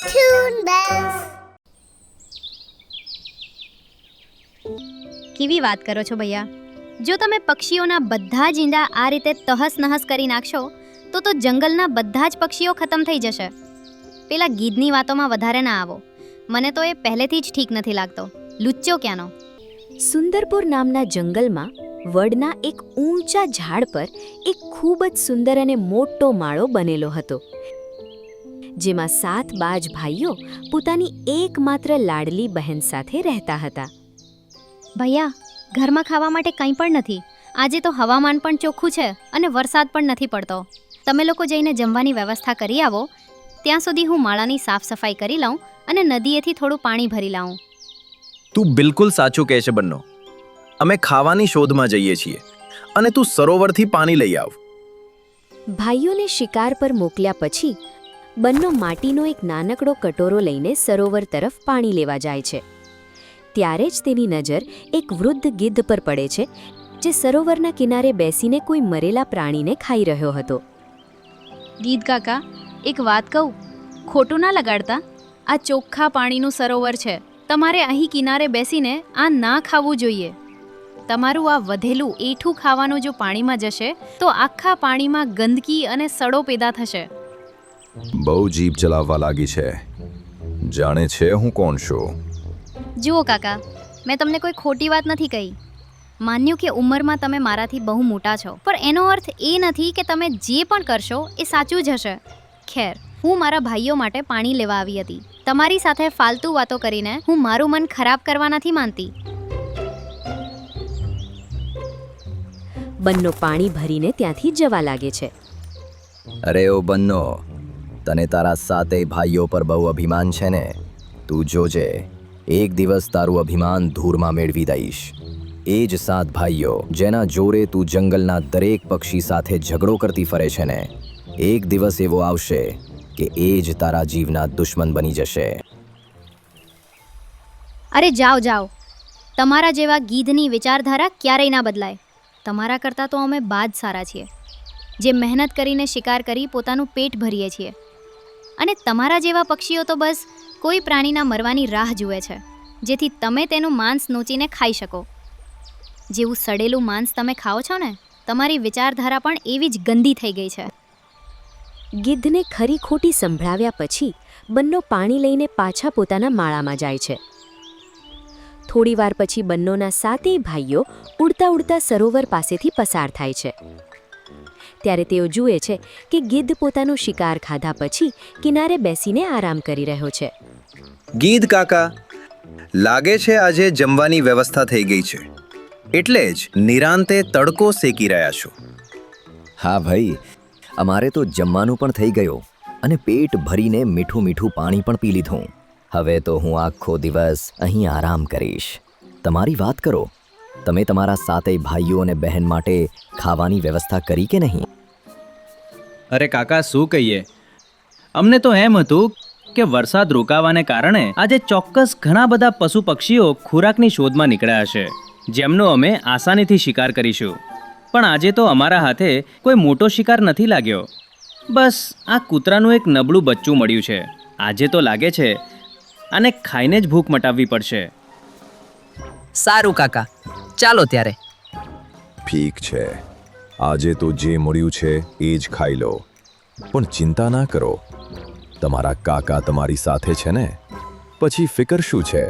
Toon Bells. કેવી વાત કરો છો ભૈયા? જો તમે પક્ષીઓના બધા જ ઈંડા આ રીતે તહસ નહસ કરી નાખશો તો જંગલના બધા જ પક્ષીઓ ખતમ થઈ જશે. પેલા ગીધની વાતોમાં વધારે ના આવો. મને તો એ પહેલેથી જ ઠીક નથી લાગતો. લુચ્ચો ક્યાંનો? સુંદરપુર નામના જંગલમાં વડના એક ઊંચા ઝાડ પર એક ખૂબ જ સુંદર અને મોટો માળો બનેલો હતો, જેમાં 7 બાજ ભાઈઓ પોતાની એકમાત્ર લાડલી બહેન સાથે રહેતા હતા. ભૈયા, ઘરમાં ખાવા માટે કંઈ પણ નથી. આજે તો હવામાન પણ ચોખ્ખું છે અને વરસાદ પણ નથી પડતો. તમે લોકો જઈને જમવાની વ્યવસ્થા કરી આવો. ત્યાં સુધી હું માળાની સાફ સફાઈ કરી લઉં અને નદીએથી થોડું પાણી ભરી લાવું. તું બિલકુલ સાચું કહે છે બંનો. અમે ખાવાની શોધમાં જઈએ છીએ અને તું સરોવરથી પાણી લઈ આવ. ભાઈઓને શિકાર પર મોકલ્યા પછી બંનો માટીનો એક નાનકડો કટોરો લઈને સરોવર તરફ પાણી લેવા જાય છે. ત્યારે જ તેની નજર એક વૃદ્ધ ગિદ્ધ પર પડે છે, જે સરોવરના કિનારે બેસીને કોઈ મરેલા પ્રાણીને ખાઈ રહ્યો હતો. ગીધ કાકા, એક વાત કહું, ખોટું ના લગાડતા. આ ચોખ્ખા પાણીનું સરોવર છે. તમારે અહીં કિનારે બેસીને આ ના ખાવું જોઈએ. તમારું આ વધેલું એઠું ખાવાનું જો પાણીમાં જશે તો આખા પાણીમાં ગંદકી અને સડો પેદા થશે. બહુ જીભ ચલાવવા લાગી છે. જાણે છે હું કોણ છું? જુઓ કાકા, મેં તમને કોઈ ખોટી વાત નથી કહી. માન્યું કે ઉંમરમાં તમે મારાથી બહુ મોટા છો, પણ એનો અર્થ એ નથી કે તમે જે પણ કરશો એ સાચું જ હશે. ખેર, હું મારા ભાઈઓ માટે પાણી લેવા આવી હતી. તમારી સાથે ફાલતુ વાતો કરીને હું મારું મન ખરાબ કરવા નથી માંગતી. બંનો પાણી ભરીને ત્યાંથી જવા લાગે છે. અરે ઓ બંનો, તને તારા 7 ભાઈઓ પર બહુ અભિમાન છે ને? તું જોજે, એક દિવસ તારું અભિમાન ધૂળમાં મેળવી દઈશ. એ જ 7 ભાઈઓ જેના જોરે તું જંગલના દરેક પક્ષી સાથે ઝઘડો કરતી ફરે છે ને, એક દિવસ એવો આવશે કે એ જ તારા જીવના દુશ્મન બની જશે. અરે જાઓ જાઓ, તમારા જેવા ગીધની વિચારધારા ક્યારેય ના બદલાય. તમારા કરતાં તો અમે બાજ સારા છીએ, જે મહેનત કરીને શિકાર કરી પોતાનું પેટ ભરીએ છીએ. અને તમારા જેવા પક્ષીઓ તો બસ કોઈ પ્રાણીના મરવાની રાહ જુએ છે, જેથી તમે તેનું માંસ નોચીને ખાઈ શકો. જેવું સડેલું માંસ તમે ખાઓ છો ને, તમારી વિચારધારા પણ એવી જ ગંદી થઈ ગઈ છે. ગિદ્ધને ખરી ખોટી સંભળાવ્યા પછી બંનો પાણી લઈને પાછા પોતાના માળામાં જાય છે. થોડીવાર પછી બંનોના 7 ભાઈઓ ઉડતા ઉડતા સરોવર પાસેથી પસાર થાય છે. ત્યારે તેઓ જુએ છે કે ગિદ્ધ પોતાનો શિકાર ખાધા પછી કિનારે બેસીને આરામ કરી રહ્યો છે. ગીધ કાકા, લાગે છે આજે જમવાની વ્યવસ્થા થઈ ગઈ છે, એટલે જ નિરાંતે તડકો શેકી રહ્યા છો. હા ભાઈ, અમારે તો જમવાનું પણ થઈ ગયું અને પેટ ભરીને મીઠું મીઠું પાણી પણ પી લીધું. હવે તો હું આખો દિવસ અહીં આરામ કરીશ. તમારી વાત કરો, તમે તમારા 7 ભાઈઓ અને બહેન માટે ખાવાની વ્યવસ્થા કરી કે નહીં? અરે કાકા, શું કહીએ, અમને તો એમ હતું કે વરસાદ રોકાવાને કારણે આજે ચોક્કસ ઘણા બધા પશુ પક્ષીઓ ખોરાકની શોધમાં નીકળ્યા હશે, જેમનો અમે આસાનીથી શિકાર કરીશું. પણ આજે તો અમારા હાથે કોઈ મોટો શિકાર નથી લાગ્યો. બસ આ કૂતરાનું એક નબળું બચ્ચું મળ્યું છે. આજે તો લાગે છે આને ખાઈને જ ભૂખ મટાવવી પડશે. સારું કાકા, ચાલો ત્યારે. ઠીક છે, આજે તો જે મળ્યું છે એ જ ખાઈ લો. પણ ચિંતા ના કરો, તમારા કાકા તમારી સાથે છે ને, પછી ફિકર શું છે?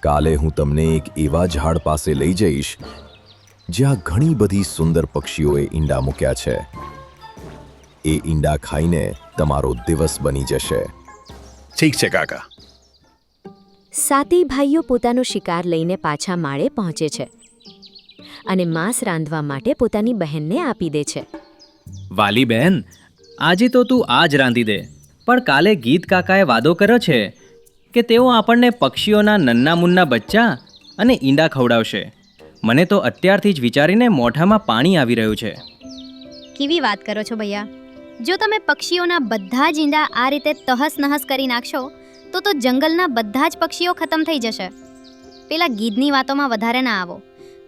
કાલે હું તમને એક એવા ઝાડ પાસે લઈ જઈશ જ્યાં ઘણી બધી સુંદર પક્ષીઓએ ઈંડા મૂક્યા છે. એ ઈંડા ખાઈને તમારો દિવસ બની જશે. ઠીક છે કાકા. 7 ભાઈઓ પોતાનો શિકાર લઈને પાછા માળે પહોંચે છે અને માંસ રાંધવા માટે પોતાની બહેનને આપી દે છે. વાલી બહેન, આજે તો તું આ જ રાંધી દે, પણ કાલે ગીધ કાકાએ વાદો કર્યો છે કે તેઓ આપણને પક્ષીઓના નન્ના મુન્ના બચ્ચા અને ઈંડા ખવડાવશે. મને તો અત્યારથી જ વિચારીને મોઢામાં પાણી આવી રહ્યું છે. કેવી વાત કરો છો ભૈયા? જો તમે પક્ષીઓના બધા જ ઈંડા આ રીતે તહસ નહસ કરી નાખશો તો જંગલના બધા જ પક્ષીઓ ખતમ થઈ જશે. પેલા ગીધની વાતોમાં વધારે ના આવો.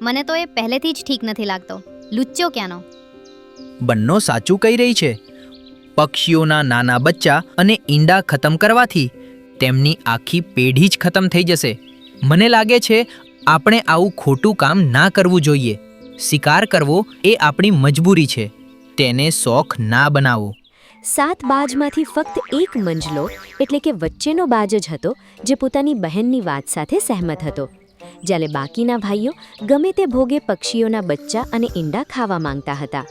મને તો એ પહેલેથી જ ઠીક નથી લાગતો. લુચ્ચો ક્યાંનો? બંનો સાચું કહી રહી છે, પક્ષીઓના નાના બચ્ચા અને ઈંડા ખતમ કરવાથી તેમની આખી પેઢી જ ખતમ થઈ જશે. મને લાગે છે આપણે આવું ખોટું કામ ના કરવું જોઈએ. શિકાર કરવો એ આપણી મજબૂરી છે, તેને શોખ ના બનાવો. 7 બાજમાંથી ફક્ત એક મંજલો એટલે કે વચ્ચેનો બાજ જ હતો જે પોતાની બહેનની વાત સાથે સહેમત હતો, જ્યારે બાકીના ભાઈઓ ગમે તે ભોગે પક્ષીઓના બચ્ચા અને ઈંડા ખાવા માંગતા હતા.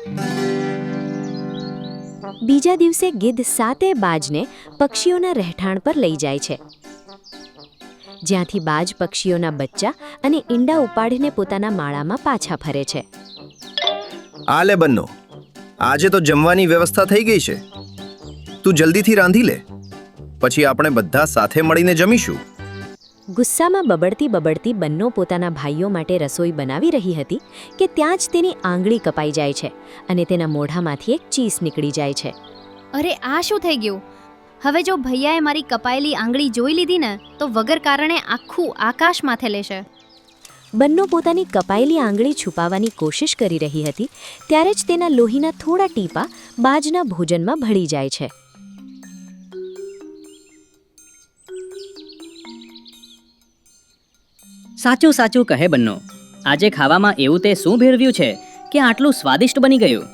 બીજા દિવસે ગિદ્ધ 7 બાજને પક્ષીઓના રહેઠાણ પર લઈ જાય છે, જ્યાંથી બાજ પક્ષીઓના બચ્ચા અને ઈંડા ઉપાડીને પોતાના માળામાં પાછા ફરે છે. આ લે બંનો, આજે તો જમવાની વ્યવસ્થા થઈ ગઈ છે. તું જલ્દીથી રાંધી લે, પછી આપણે બધા સાથે મળીને જમીશું. ગુસ્સામાં બબડતી બંનો પોતાના ભાઈઓ માટે રસોઈ બનાવી રહી હતી કે ત્યાં જ તેની આંગળી કપાઈ જાય છે અને તેના મોઢામાંથી એક ચીસ નીકળી જાય છે. અરે આ શું થઈ ગયું? હવે જો ભૈયાએ મારી કપાયેલી આંગળી જોઈ લીધી ને તો વગર કારણે આખું આકાશ માથે લેશે. બંનો પોતાની કપાયેલી આંગળી છુપાવવાની કોશિશ કરી રહી હતી ત્યારે જ તેના લોહીના થોડા ટીપા બાજના ભોજનમાં ભળી જાય છે. સાચું સાચું કહે બંનો, આજે ખાવામાં એવું તે શું ભેળવ્યું છે કે આટલું સ્વાદિષ્ટ બની ગયું?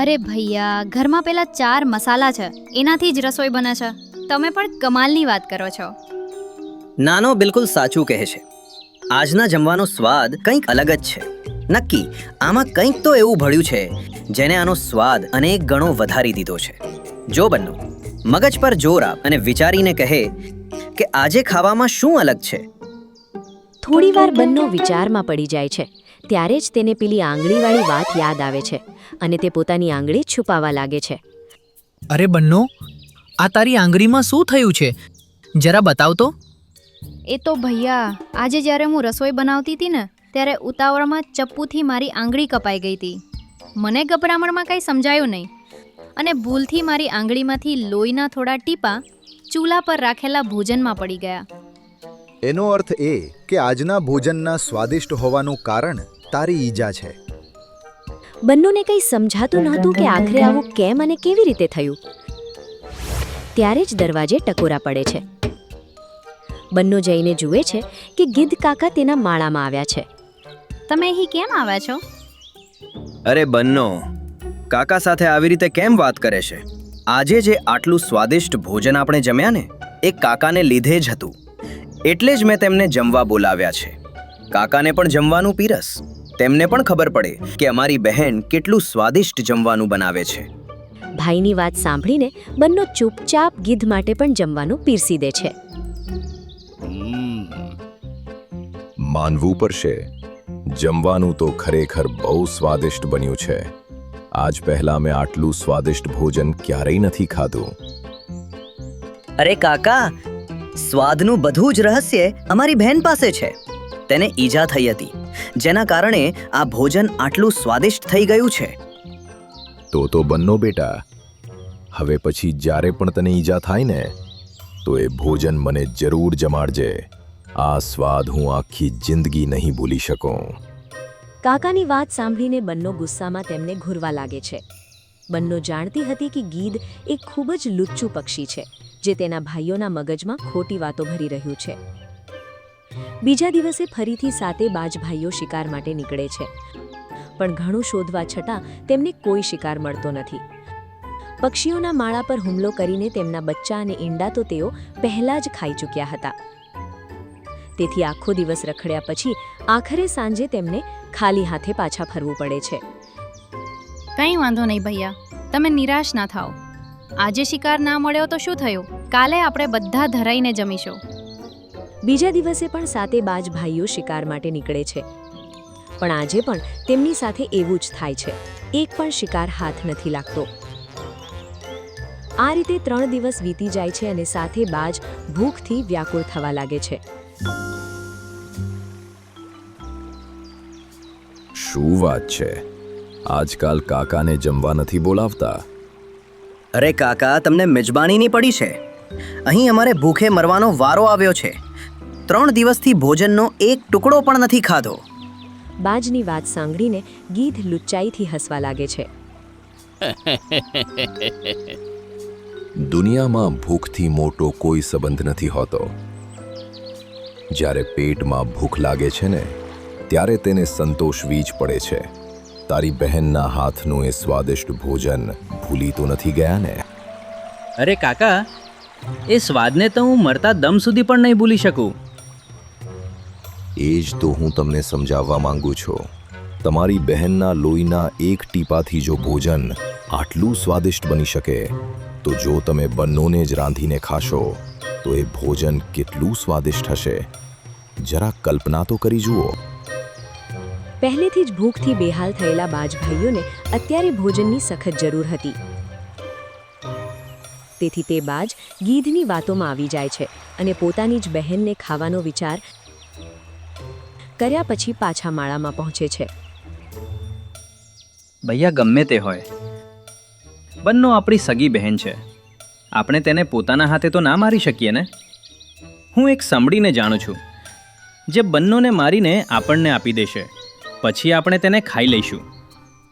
અરે ભૈયા, ઘરમાં પેલા 4 મસાલા છે, એનાથી જ રસોઈ બને છે. તમે પણ કમાલની વાત કરો છો. નાનો બિલકુલ સાચું કહે છે. આજના જમવાનો સ્વાદ કંઈક અલગ જ છે. નક્કી આમાં કંઈક તો એવું ભળ્યું છે જેને આનો સ્વાદ અનેક ગણો વધારી દીધો છે. જો બંનો, મગજ પર જોર આપ અને વિચારીને કહે કે આજે ખાવામાં શું અલગ છે. થોડીવાર બંનો વિચારમાં પડી જાય છે ત્યારે જ તેને પેલી આંગળીવાળી વાત યાદ આવે છે અને તે પોતાની આંગળી છુપાવવા લાગે છે. અરે બંનો, આ તારી આંગળીમાં શું થયું છે? જરા બતાવ તો. એ તો ભૈયા, આજે જ્યારે હું રસોઈ બનાવતી હતી ને ત્યારે ઉતાવળમાં ચપ્પુથી મારી આંગળી કપાઈ ગઈ હતી. મને ગભરામણમાં કંઈ સમજાયું નહીં અને ભૂલથી મારી આંગળીમાંથી લોહીના થોડા ટીપા ચૂલા પર રાખેલા ભોજનમાં પડી ગયા. એનો અર્થ એ કે આજના ભોજનના સ્વાદિષ્ટ હોવાનું કારણ તારી ઈજા છે. બંનેને કંઈ સમજાતું નહોતું કે આખરે આવું કેમ અને કેવી રીતે થયું. ત્યારે જ દરવાજે ટકોરા પડે છે. બંને જઈને જુએ છે કે ગિદ્ધ કાકા તેના માળામાં આવ્યા છે. તમે અહીં કેમ આવ્યા છો? અરે બંનો, કાકા સાથે આવી રીતે કેમ વાત કરે છે? આજે જે આટલું સ્વાદિષ્ટ ભોજન આપણે જમ્યા ને એ કાકાને લીધે જ હતું, એટલે જ મેં તેમને જમવા બોલાવ્યા છે. કાકાને પણ જમવાનું પીરસ, તેમને પણ ખબર પડે કે અમારી બહેન કેટલું સ્વાદિષ્ટ જમવાનું બનાવે છે. ભાઈની વાત સાંભળીને બંને ચૂપચાપ ગિદ્ધ માટે પણ જમવાનું પીરસી દે છે. માનવું પડશે, જમવાનું તો ખરેખર બહુ સ્વાદિષ્ટ બન્યું છે. આજ પહેલા મેં આટલું સ્વાદિષ્ટ ભોજન ક્યારેય નથી ખાધું. અરે કાકા, સ્વાદનું બધું જ રહસ્ય અમારી બહેન પાસે છે. તેને ઈજા થઈ હતી, જેના કારણે આ ભોજન આટલું સ્વાદિષ્ટ થઈ ગયું છે. તો બંનો બેટા, હવે પછી જ્યારે પણ તને ઈજા થાય ને તો એ ભોજન મને જરૂર જમાડજે. આ સ્વાદ હું આખી જિંદગી નહીં ભૂલી શકું. કાકાની વાત સાંભળીને બંને ગુસ્સામાં તેમને ઘૂરવા લાગે છે. બંને જાણતી હતી કે ગીધ એક ખૂબ જ લુચ્ચું પક્ષી છે જે તેના ભાઈઓના મગજમાં ખોટી વાતો ભરી રહ્યું છે. બીજા દિવસે ફરીથી 7 બાજ ભાઈઓ શિકાર માટે નીકળે છે, પણ ઘણું શોધવા છતાં તેમને કોઈ શિકાર મળતો નથી. પક્ષીઓના માળા પર હુમલો કરીને તેમના બચ્ચા અને ઈંડા તો તેઓ પહેલા જ ખાઈ ચૂક્યા હતા. તેથી આખો દિવસ રખડ્યા પછી આખરે સાંજે તેમને ખાલી હાથે પાછા ફરવું પડે છે. કંઈ વાંધો નહીં ભૈયા, તમે નિરાશ ના થાઓ. આજે શિકાર ના મળ્યો તો શું થયું, કાલે આપણે બધા ધરાઈને જમીશું. બીજા દિવસે પણ 7 બાજ ભાઈઓ શિકાર માટે નીકળે છે, પણ આજે પણ તેમની સાથે એવું જ થાય છે. એક પણ શિકાર હાથ નથી લાગતો. આ રીતે 3 દિવસ વીતી જાય છે અને 7 બાજ ભૂખથી વ્યાકુળ થવા લાગે છે. શું વાત છે, આજકાલ કાકાને જમવા નથી બોલાવતા? અરે કાકા, તમને મિજબાનીની પડી છે. અહીં અમારે ભૂખે મરવાનો વારો આવ્યો છે. 3 દિવસથી ભોજનનો એક ટુકડો પણ નથી ખાધો. બાજની વાત સાંભળીને ગીધ લુચ્ચાઈથી હસવા લાગે છે. દુનિયામાં ભૂખથી મોટો કોઈ સંબંધ નથી હોતો. જ્યારે પેટમાં ભૂખ લાગે છે ને, ત્યારે તેને સંતોષવી જ પડે છે. તારી બહેનના હાથનું એ સ્વાદિષ્ટ ભોજન ભૂલી તો નથી ગયા ને? અરે કાકા, એ સ્વાદને તો હું મરતા દમ સુધી પણ નહીં ભૂલી શકું. એ જ તો હું તમને સમજાવવા માંગુ છું. તમારી બહેનના લોહીના એક ટીપાથી જો ભોજન આટલું સ્વાદિષ્ટ બની શકે, તો જો તમે બંનેને જ રાંધીને ખાશો તો એ ભોજન કેટલું સ્વાદિષ્ટ હશે, જરા કલ્પના તો કરી જુઓ. પહેલેથી જ ભૂખથી બેહાલ થયેલા બાજભાઈઓને અત્યારે ભોજનની સખત જરૂર હતી. તેથી તે બાજ ગીધની વાતોમાં આવી જાય છે અને પોતાની જ બહેનને ખાવાનો વિચાર કર્યા પછી પાછા માળામાં પહોંચે છે. ભૈયા, ગમે તે હોય, બંનો આપણી સગી બહેન છે. આપણે તેને પોતાના હાથે તો ના મારી શકીએ ને. હું એક સમડીને જાણું છું, જે બંનોને મારીને આપણને આપી દેશે. પછી આપણે તેને ખાઈ લઈશું.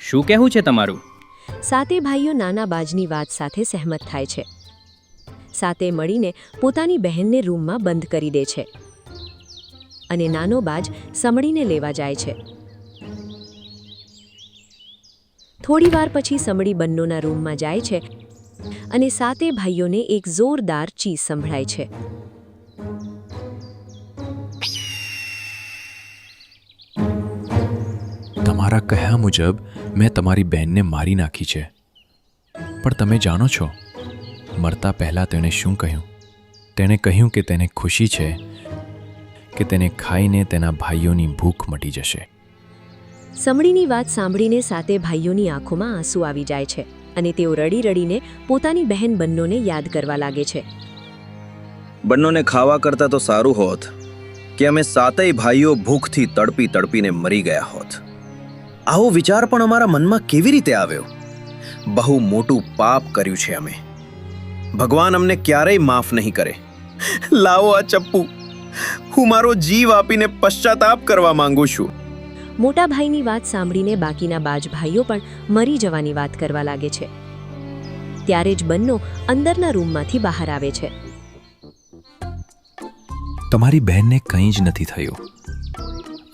શું કહેવું છે તમારું? સાતે ભાઈઓ નાના બાજની વાત સાથે સહેમત થાય છે. સાતે મળીને પોતાની બહેનને રૂમમાં બંધ કરી દે છે અને નાનો બાજ સમડીને લેવા જાય છે. થોડી વાર પછી સમડી બંનોના રૂમમાં જાય છે અને સાતે ભાઈઓને એક જોરદાર ચીસ સંભળાય છે. તમારા કહ્યા મુજબ મેં તમારી બહેનને મારી નાખી છે, પણ તમે જાણો છો મરતા પહેલાં તેણે શું કહ્યું? તેણે કહ્યું કે તેને ખુશી છે કે તેને ખાઈને તેના ભાઈઓની ભૂખ મટી જશે. સમડીની વાત સાંભળીને સાતે ભાઈઓની આંખોમાં આંસુ આવી જાય છે અને તેઓ રડી રડીને પોતાની બહેન બંનોને યાદ કરવા લાગે છે. બંનોને ખાવા કરતાં તો સારું હોત કે અમે સાતેય ભાઈઓ ભૂખથી તડપી તડપીને મરી ગયા હોત. આવો વિચાર પણ અમારા મનમાં કેવી રીતે આવ્યો? બહુ મોટું પાપ કર્યું છે અમે. ભગવાન અમને ક્યારેય માફ નહીં કરે. લાવો આ ચપ્પુ, હું મારો જીવ આપીને પશ્ચાતાપ કરવા માંગુ છું. મોટા ભાઈની વાત સાંભળીને બાકીના બાજ ભાઈઓ પણ મરી જવાની વાત કરવા લાગે છે. ત્યારે જ બંનો અંદરના રૂમમાંથી બહાર આવે છે. તમારી બહેનને કંઈ જ નથી થયું.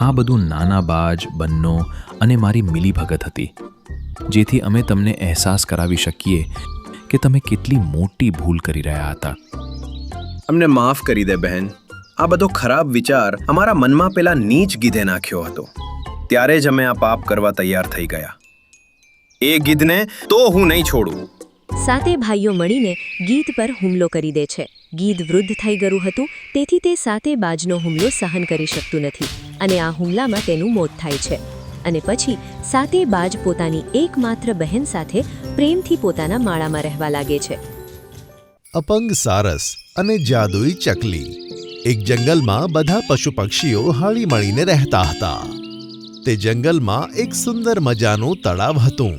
આ બધું નાના બાજ, બંનો અને મારી મિલીભગત હતી, જેથી અમે તમને અહેસાસ કરાવી શકીએ કે તમે કેટલી મોટી ભૂલ કરી રહ્યા હતા. અમને માફ કરી દે બહેન. આ બધો ખરાબ વિચાર અમારા મનમાં પેલા નીચ ગીધે નાખ્યો હતો. ત્યારે જ અમે આ પાપ કરવા તૈયાર થઈ ગયા. એ ગીધને તો હું નહીં છોડું. સાતે ભાઈઓ મળીને ગીધ પર હુમલો કરી દે છે. ગીધ વૃદ્ધ થઈ ગયું હતું, તેથી તે સાતે બાજનો હુમલો સહન કરી શકતું નથી અને આ હુમલામાં તેનું મોત થાય છે. અને પછી સાતે બાજ પોતાની એકમાત્ર બહેન સાથે પ્રેમથી પોતાના માળામાં રહેવા લાગે છે. અપંગ સારસ અને જાદુઈ ચકલી. એક જંગલમાં બધા પશુ પક્ષીઓ હળી મળીને રહેતા હતા. તે જંગલમાં એક સુંદર મજાનું તળાવ હતું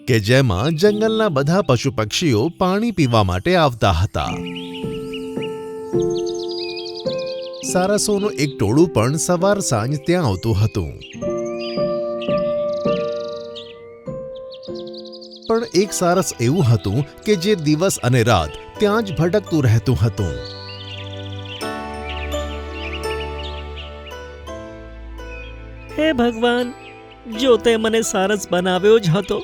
કે જેમાં જંગલના બધા પશુ પક્ષીઓ પાણી પીવા માટે આવતા હતા. સારસોનું એક ટોળું પણ સવાર સાંજ ત્યાં આવતું હતું. પણ એક સારસ એવું હતું કે જે દિવસ અને રાત ત્યાં જ ભટકતું રહેતું હતું. હે ભગવાન, જો તે મને સારસ બનાવ્યો જ હતો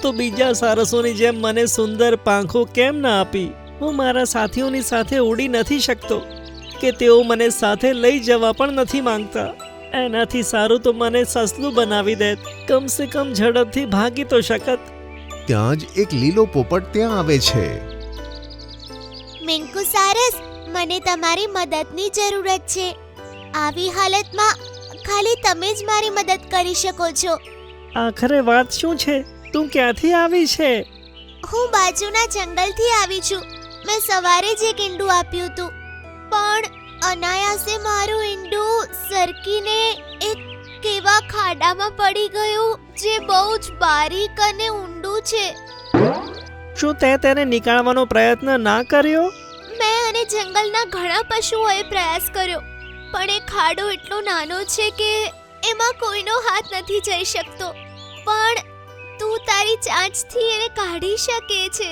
તો બીજા સારસોની જેમ મને સુંદર પાંખો કેમ ના આપી? હું મારા સાથીઓની સાથે ઉડી નથી શકતો કે તેઓ મને સાથે લઈ જવા પણ નથી માંગતા. એનાથી સારું તો મને સસલું બનાવી દે, કમ સે કમ ઝડપથી ભાગી તો શકત. ત્યાં જ એક લીલો પોપટ ત્યાં આવે છે. મિન્કુ સારસ, મને તમારી મદદની જરૂરત છે. આવી હાલતમાં ખાલી તમે જ મારી મદદ કરી શકો છો. આખરે વાત શું છે? તું ક્યાંથી આવી છે? હું બાજુના જંગલથી આવી છું. મેં સવારે જ એક ઈંડું આપ્યું હતું, પણ અનાયાસે મારું ઈંડું સરકીને એક કેવા ખાડામાં પડી ગયું જે બહુ જ બારીક અને ઊંડું છે. શું તે તેને નીકાળવાનો પ્રયત્ન ના કર્યો? મેં અને જંગલના ઘણા પશુઓએ પ્રયાસ કર્યો, પણ એ ખાડો એટલો નાનો છે કે એમાં કોઈનો હાથ નથી જઈ શકતો. પણ તું તારી ચાંચથી એને કાઢી શકે છે.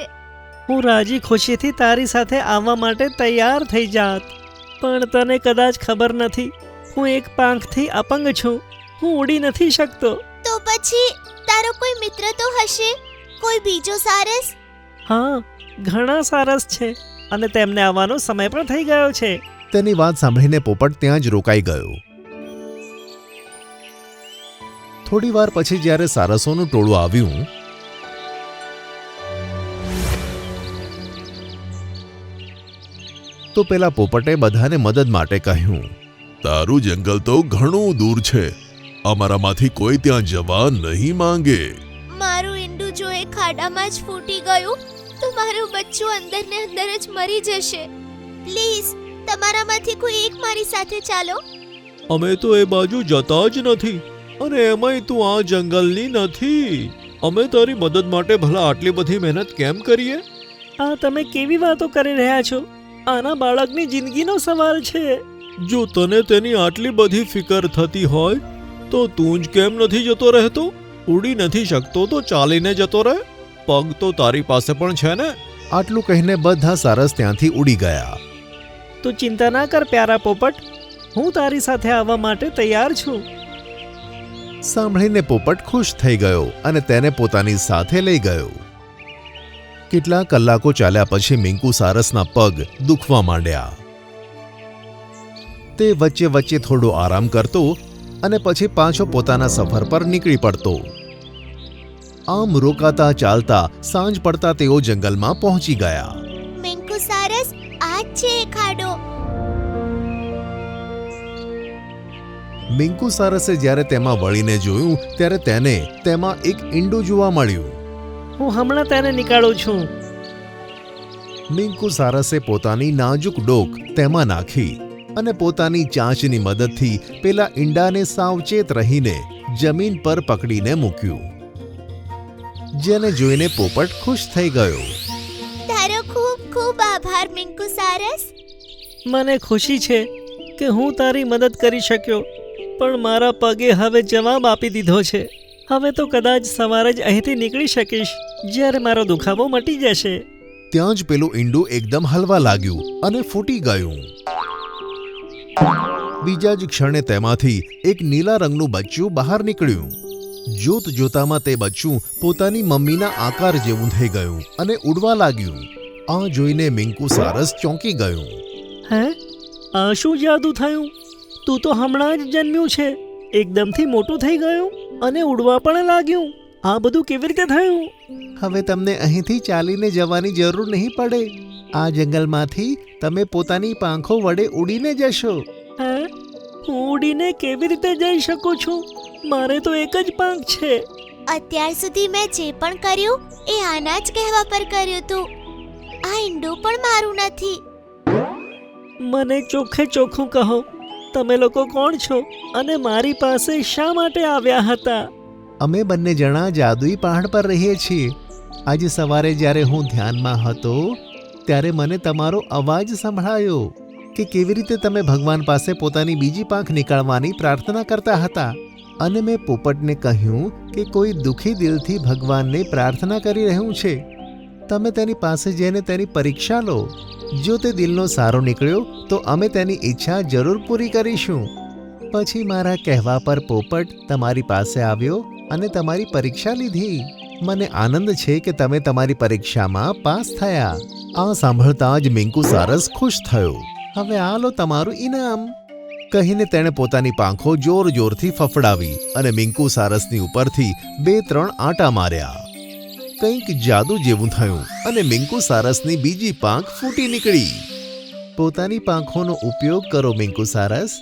હું રાજી ખુશીથી તારી સાથે આવવા માટે તૈયાર થઈ જાત, પણ તને કદાચ ખબર નથી, હું એક પાંખથી અપંગ છું. હું ઉડી નથી શકતો. તો પછી તારો કોઈ મિત્ર તો હશે, કોઈ બીજો સારસ? હા, ઘણા સારસ છે અને તેમને આવવાનો સમય પણ થઈ ગયો છે. તેની વાત સાંભળીને પોપટ ત્યાં જ રોકાઈ ગયો. થોડી વાર પછી જ્યારે સારસોનું ટોળું આવ્યું તો પેલા પોપટે બધાને મદદ માટે કહ્યું, તારું જંગલ તો ઘણું દૂર છે, અમારામાંથી કોઈ ત્યાં જવા નહીં માંગે. મારું ઈંડું જો એ ખાડામાં જ ફૂટી ગયું તો મારું બચ્ચું અંદર ને અંદર જ મરી જશે. પ્લીઝ તમારામાંથી કોઈ એક મારી સાથે ચાલો. અમે તો એ બાજુ જતા જ નથી, અને એમાંય તું આ જંગલની નથી. અમે તારી મદદ માટે ભલા આટલી બધી મહેનત કેમ કરીએ? આ તમે કેવી વાતો કરી રહ્યા છો? આના બાળકની જિંદગીનો સવાલ છે. જો તને તેની આટલી બધી ફિકર થતી હોય તો તું જ કેમ નથી જતો રહેતો? ઉડી નથી શકતો તો ચાલીને જતો રહે, પગ તો તારી પાસે પણ છે ને. આટલું કહીને બધા સારસ ત્યાંથી ઉડી ગયા. તું ચિંતા ના કર પ્યારા પોપટ, હું તારી સાથે આવવા માટે તૈયાર છું. સાંભળીને પોપટ ખુશ થઈ ગયો અને તેને પોતાની સાથે લઈ ગયો. કેટલા કલાકો ચાલ્યા પછી મિંકુ સારસના પગ દુખવા માંડ્યા. તે વચ્ચે વચ્ચે થોડો આરામ કરતો અને પછી પાછો પોતાના સફર પર નીકળી પડતો. આમ રોકાતા ચાલતા સાંજ પડતા તેઓ જંગલમાં પહોંચી ગયા. મિંકુ સારસ, આ જ છે એ ખાડો. મિંકુ સારસે જ્યારે તેમાં વળીને જોયું ત્યારે તેને તેમાં એક ઈંડું જોવા મળ્યું. હું હમણાં તેને નીકાળું છું. મિંકુ સારસે પોતાની નાજુક ડોક તેમાં નાખી અને પોતાની ચાંચની મદદથી પેલા ઈંડાને સાવચેત રહીને જમીન પર પકડીને મૂક્યું, જેને જોઈને પોપટ ખુશ થઈ ગયો. તારો ખૂબ ખૂબ આભાર મિંકુ સારસ. મને ખુશી છે કે હું તારી મદદ કરી શક્યો, પણ મારા પગે હવે જવાબ આપી દીધો છે. હવે તો કદાચ સવારે જ અહીંથી નીકળી શકીશ, જ્યારે મારો દુખાવો મટી જશે. ત્યાં જ પેલું ઈંડું એકદમ હલવા લાગ્યું અને ફૂટી ગયું. બીજા જ ક્ષણે તેમાંથી એક નીલા રંગનું બચ્ચું બહાર નીકળ્યું. જોત જોતામાં તે બચ્ચું પોતાની મમ્મીના આકાર જેવું થઈ ગયું અને ઉડવા લાગ્યું. આ જોઈને મિંકુ સારસ ચોંકી ગયું. હે, આ શું જાદુ થયું? તું તો હમણાં જ જન્મ્યું છે, એકદમથી મોટું થઈ ગયું અને ઉડવા પણ લાગ્યું. આ બધું કેવી રીતે થયું? હવે તમને અહીંથી ચાલીને જવાની જરૂર નહીં પડે. આ જંગલમાંથી તમે પોતાની પાંખો વડે ઉડીને જશો. હે, હું ઉડીને કેવી રીતે જઈ શકું છું? મારે તો એક જ પાંખ છે. અત્યાર સુધી મેં જે પણ કર્યું એ આના જ કહેવા પર કર્યું તું. આ ઈંડું પણ મારું નથી. મને ચોખ્ખે ચોખ્ખું કહો, તમે લોકો કોણ છો અને મારી પાસે શા માટે આવ્યા હતા? અમે બંને જણા જાદુઈ પહાડ પર રહીએ છીએ. આજે સવારે જ્યારે હું ધ્યાનમાં હતો ત્યારે મને તમારો અવાજ સંભળાયો કે કેવી રીતે તમે ભગવાન પાસે પોતાની બીજી પાંખ નીકાળવાની પ્રાર્થના કરતા હતા. અને મેં પોપટને કહ્યું કે કોઈ દુઃખી દિલથી ભગવાનને પ્રાર્થના કરી રહ્યું છે. તમે તેની પાસે જઈને તેની પરીક્ષા લો. જો તે દિલનો સારો નીકળ્યો તો અમે તેની ઈચ્છા જરૂર પૂરી કરીશું. પછી મારા કહેવા પર પોપટ તમારી પાસે આવ્યો અને તમારી પરીક્ષા લીધી. મને આનંદ છે કે તમે તમારી પરીક્ષામાં પાસ થયા. આ સાંભળતા જ મિંકુ સારસ ખુશ થયો. હવે આ લો તમારું ઇનામ, કહીને તેણે પોતાની પાંખો જોર જોરથી ફફડાવી અને મિંકુ સારસની ઉપરથી 2-3 આંટા માર્યા. કંઈક જાદુ જેવું થયું અને મિંકુ સારસની બીજી પાંખ ફૂટી નીકળી. પોતાની પાંખોનો ઉપયોગ કરો મિંકુ સારસ.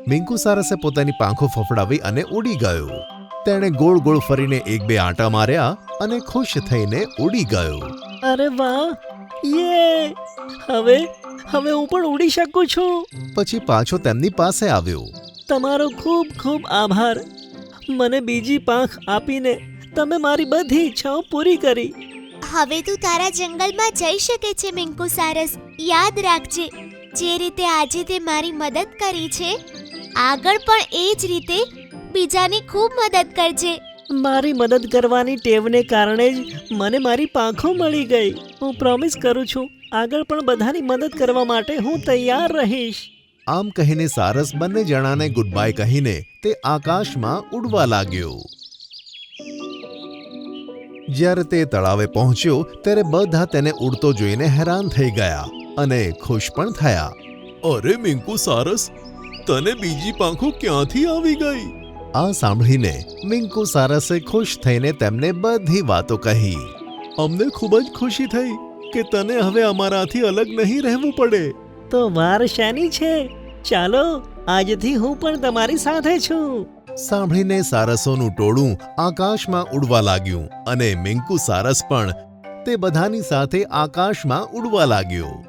મિંકુ સારસે પોતાની પાંખો ફફડાવી અને ઉડી ગયો. તેણે ગોળ ગોળ ફરીને 1-2 આંટા માર્યા અને ખુશ થઈને ઉડી ગયો. અરે વાહ, યે! હવે હું પણ ઉડી શકું છું. પછી પાછો તેમની પાસે આવ્યો. તમારો ખૂબ ખૂબ આભાર. મને બીજી પાંખ આપીને તમે મારી બધી ઈચ્છાઓ પૂરી કરી. હવે તું તારા જંગલમાં જઈ શકે છે મિંકુ સારસ. યાદ રાખજે, જે રીતે આજે તે મારી મદદ કરી છે, આગળ પણ એ જ રીતે બીજાની ખૂબ મદદ કરજે. મારી મદદ કરવાની ટેવને કારણે જ મને મારી પાંખો મળી ગઈ. હું પ્રોમિસ કરું છું આગળ પણ બધાની મદદ કરવા માટે હું તૈયાર રહીશ. આમ કહીને સારસ બંને જણાને ગુડ બાય કહીને તે આકાશમાં ઉડવા લાગ્યો. જ્યારે તે તળાવે પહોંચ્યો ત્યારે બધા તેને ઉડતો જોઈને હેરાન થઈ ગયા અને ખુશ પણ થયા. અરે મિંકુ સારસ, તને બીજી પાંખો ક્યાંથી આવી ગઈ? આ સાંભળીને મિંકુ સારસે ખુશ થઈને તેમને બધી વાતો કહી. અમને ખૂબ જ ખુશી થઈ કે તને હવે અમારાથી અલગ નહીં રહેવું પડે. તો વાર શેની છે? ચાલો આજથી હું પણ તમારી સાથે છું. સાંભળીને સારસોનું ટોળું આકાશમાં ઉડવા લાગ્યું અને મિંકુ સારસ પણ તે બધાની સાથે આકાશમાં ઉડવા લાગ્યો.